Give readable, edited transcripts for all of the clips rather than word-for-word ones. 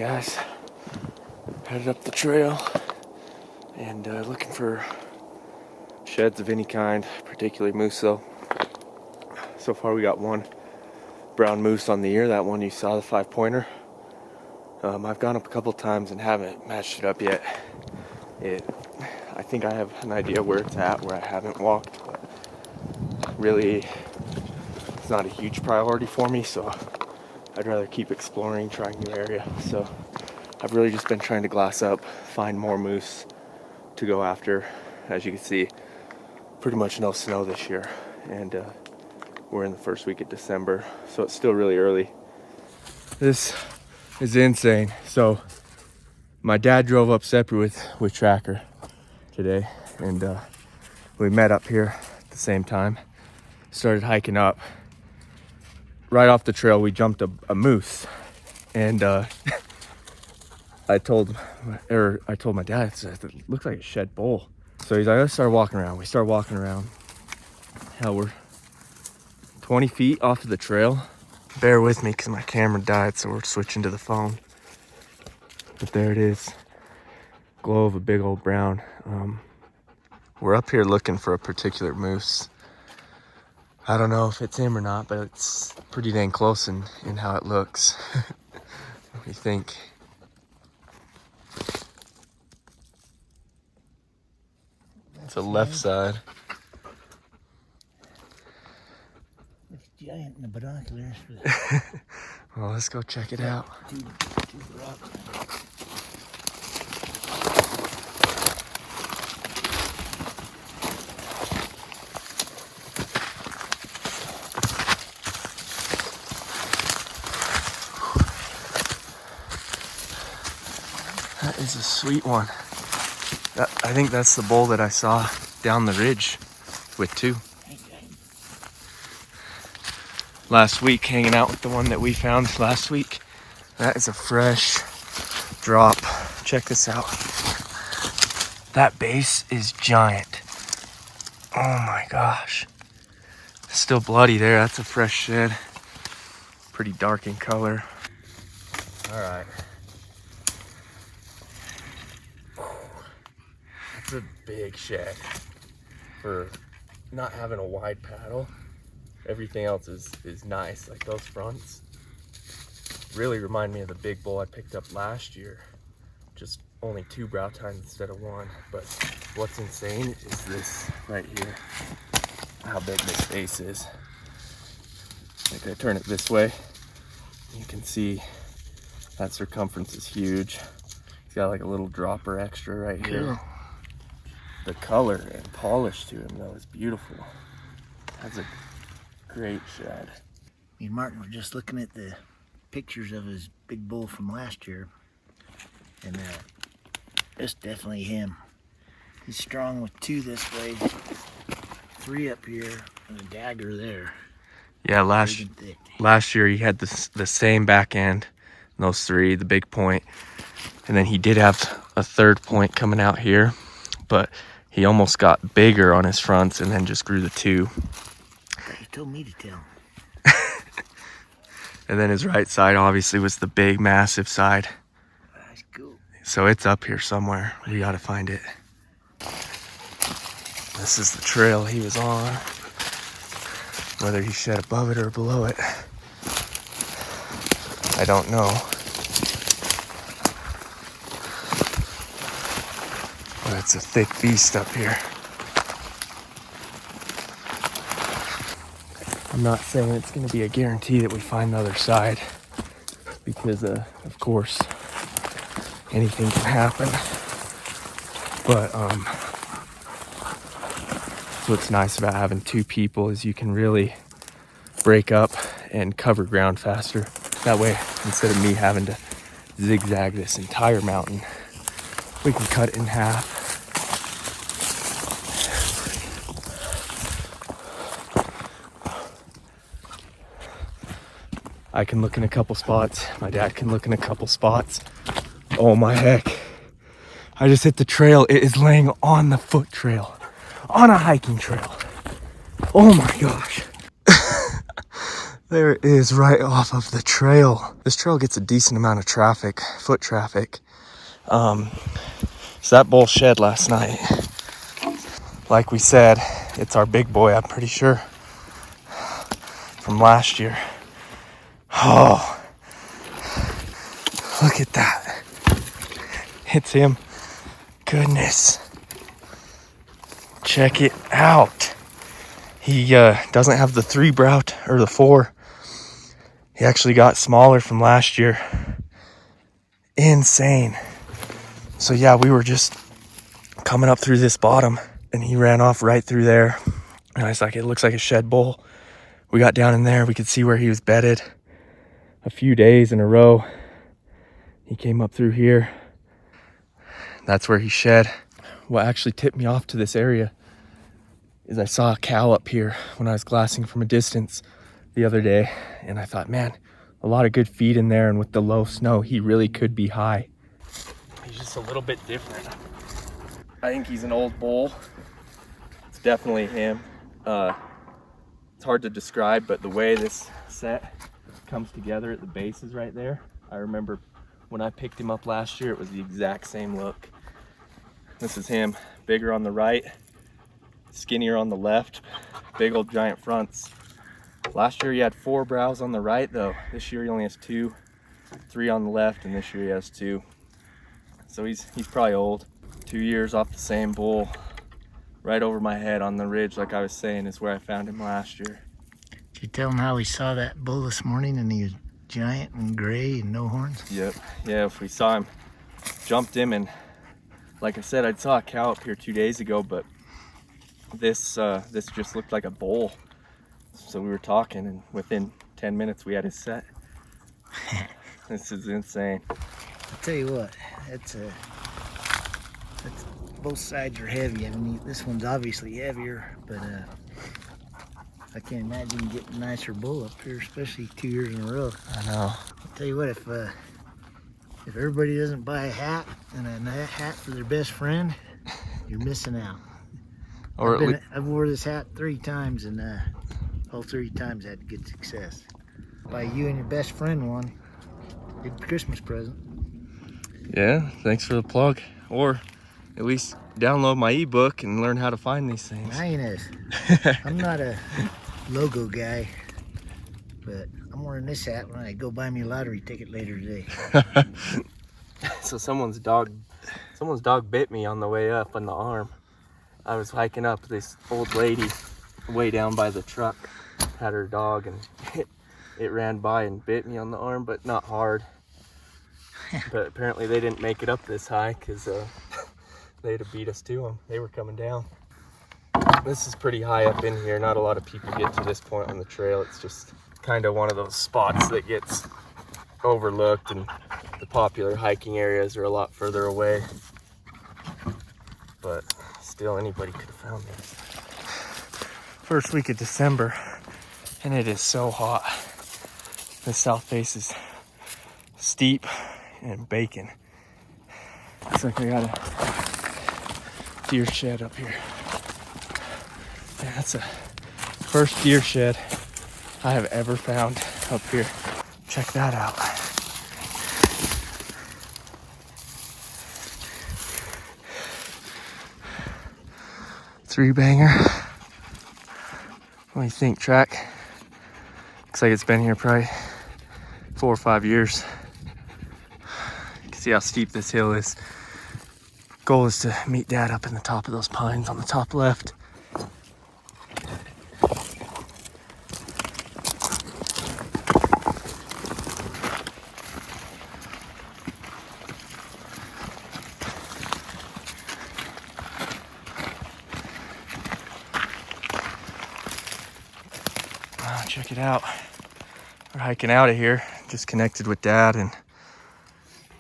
guys. Headed up the trail and looking for sheds of any kind, particularly moose though. So far we got one brown moose on the ear, that one you saw, the 5-pointer. I've gone up a couple times and haven't matched it up yet. I think I have an idea where it's at, where I haven't walked, but really it's not a huge priority for me, so I'd rather keep exploring, trying new area. So I've really just been trying to glass up, find more moose to go after. As you can see, pretty much no snow this year, and we're in the first week of December, so it's still really early. This is insane. So my dad drove up separate with Tracker today, and we met up here at the same time, started hiking up. Right off the trail we jumped a moose, and I told my dad, it looked like a shed bull. So he's like, let's start walking around. We start walking around. Hell, we're 20 feet off of the trail. Bear with me because my camera died, so we're switching to the phone. But there it is, glow of a big old brown. We're up here looking for a particular moose. I don't know if it's him or not, but it's pretty dang close in how it looks. What do you think? It's the left side. It's giant in the binoculars. Well, let's go check it out. That is a sweet one. I think that's the bull that I saw down the ridge with two. Last week, hanging out with the one that we found last week. That is a fresh drop. Check this out. That base is giant. Oh my gosh. It's still bloody there. That's a fresh shed. Pretty dark in color. All right. That's a big shed for not having a wide paddle. Everything else is nice, like those fronts really remind me of the big bull I picked up last year, just only 2 brow tines instead of 1. But what's insane is this right here, how big this face is. Like, I turn it this way, you can see that circumference is huge. He's got like a little dropper extra right here. The color and polish to him though is beautiful. That's a great shed. Me and Martin were just looking at the pictures of his big bull from last year, and it's definitely him. He's strong with 2 this way, 3 up here, and a dagger there. Yeah, last year he had the same back end, those 3, the big point, and then he did have a 3rd point coming out here, but he almost got bigger on his fronts and then just grew the 2. You told me to tell. And then his right side obviously was the big, massive side. That's cool. So it's up here somewhere. We gotta find it. This is the trail he was on. Whether he shed above it or below it, I don't know. But it's a thick beast up here. I'm not saying it's going to be a guarantee that we find the other side, because of course anything can happen, but what's nice about having 2 people is you can really break up and cover ground faster. That way, instead of me having to zigzag this entire mountain, we can cut it in half. I can look in a couple spots. My dad can look in a couple spots. Oh my heck. I just hit the trail. It is laying on the foot trail, on a hiking trail. Oh my gosh. There it is right off of the trail. This trail gets a decent amount of traffic, foot traffic. So that bull shed last night. Like we said, it's our big boy, I'm pretty sure, from last year. Oh, look at that. It's him. Goodness. Check it out. He doesn't have the 3 brow or the 4. He actually got smaller from last year. Insane. So yeah, we were just coming up through this bottom and he ran off right through there. And I was like, it looks like a shed bull. We got down in there, we could see where he was bedded. A few days in a row, he came up through here. That's where he shed. What actually tipped me off to this area is I saw a cow up here when I was glassing from a distance the other day. And I thought, man, a lot of good feed in there. And with the low snow, he really could be high. He's just a little bit different. I think he's an old bull. It's definitely him. It's hard to describe, but the way this set comes together at the bases right there, I remember when I picked him up last year, it was the exact same look. This is him, bigger on the right, skinnier on the left, big old giant fronts. Last year he had 4 brows on the right though. This year he only has 2, 3 on the left, and this year he has 2. So he's probably old. 2 years off the same bull. Right over my head on the ridge, like I was saying, is where I found him last year. Did you tell him how we saw that bull this morning and he was giant and gray and no horns? Yep, yeah, if we saw him, jumped him, and like I said, I saw a cow up here 2 days ago, but this just looked like a bull. So we were talking, and within 10 minutes we had his set. This is insane. I'll tell you what, that's both sides are heavy. I mean, this one's obviously heavier, but I can't imagine getting a nicer bull up here, especially 2 years in a row. I know. I'll tell you what, if everybody doesn't buy a hat and a hat for their best friend, you're missing out. Or I've wore this hat 3 times, and all 3 times I had good success. Buy you and your best friend one. Good Christmas present. yeah, thanks for the plug. Or at least download my ebook and learn how to find these things. I'm not a logo guy, but I'm wearing this hat when I go buy me a lottery ticket later today. So someone's dog bit me on the way up on the arm. I was hiking up, this old lady way down by the truck had her dog, and it ran by and bit me on the arm, but not hard. But apparently they didn't make it up this high because they'd have beat us to them. They were coming down. This is pretty high up in here. Not a lot of people get to this point on the trail. It's just kind of one of those spots that gets overlooked, and the popular hiking areas are a lot further away. But still, anybody could have found this. First week of December, and it is so hot. The south face is steep and baking. Looks like I got a deer shed up here. Yeah, that's the first deer shed I have ever found up here. Check that out. Three banger. What do you think, track? Looks like it's been here probably 4 or 5 years. You can see how steep this hill is. Goal is to meet Dad up in the top of those pines on the top left. Wow, check it out. We're hiking out of here. Just connected with Dad and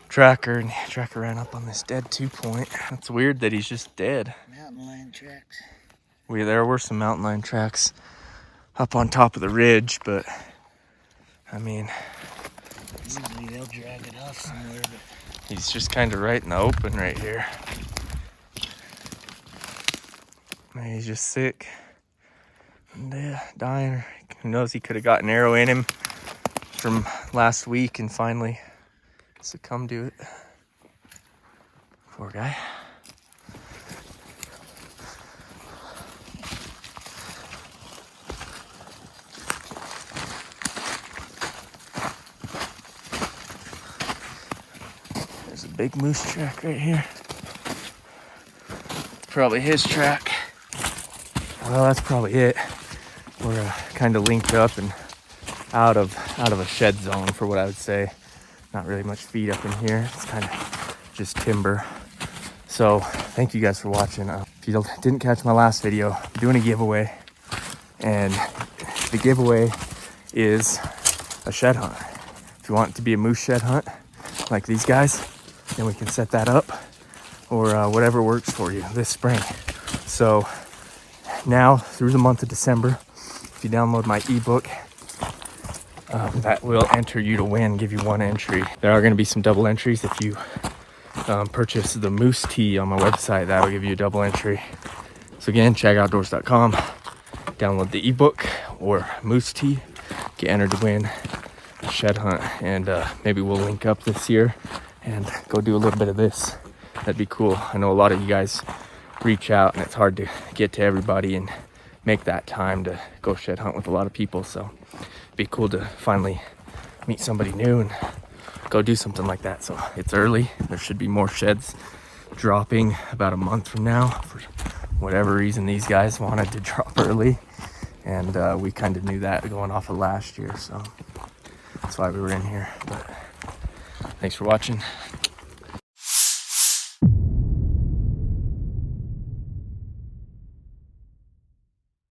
Tracker, and Tracker ran up on this dead 2-point. It's weird that he's just dead. Mountain lion tracks. There were some mountain lion tracks up on top of the ridge, but I mean, Usually they'll drag it off somewhere, but he's just kind of right in the open right here. He's just sick. And dying. Who knows, he could have got an arrow in him from last week and finally succumbed to it. Poor guy. There's a big moose track right here. Probably his track. Well, that's probably it. We're kind of linked up and out of a shed zone for what I would say. Not really much feed up in here. It's kind of just timber. So thank you guys for watching. If you didn't catch my last video, I'm doing a giveaway, and the giveaway is a shed hunt. If you want it to be a moose shed hunt like these guys, then we can set that up, or whatever works for you this spring. So now through the month of December, if you download my ebook, that will enter you to win, give you one entry. There are going to be some double entries. If you purchase the moose tee on my website, that will give you a double entry. So again, shagoutdoors.com, download the ebook or moose tee, get entered to win a shed hunt, and maybe we'll link up this year and go do a little bit of this. That'd be cool. I know a lot of you guys reach out and it's hard to get to everybody and make that time to go shed hunt with a lot of people, so it'd be cool to finally meet somebody new and go do something like that. So it's early. There should be more sheds dropping about a month from now. For whatever reason, these guys wanted to drop early, and we kind of knew that going off of last year, so that's why we were in here. But thanks for watching.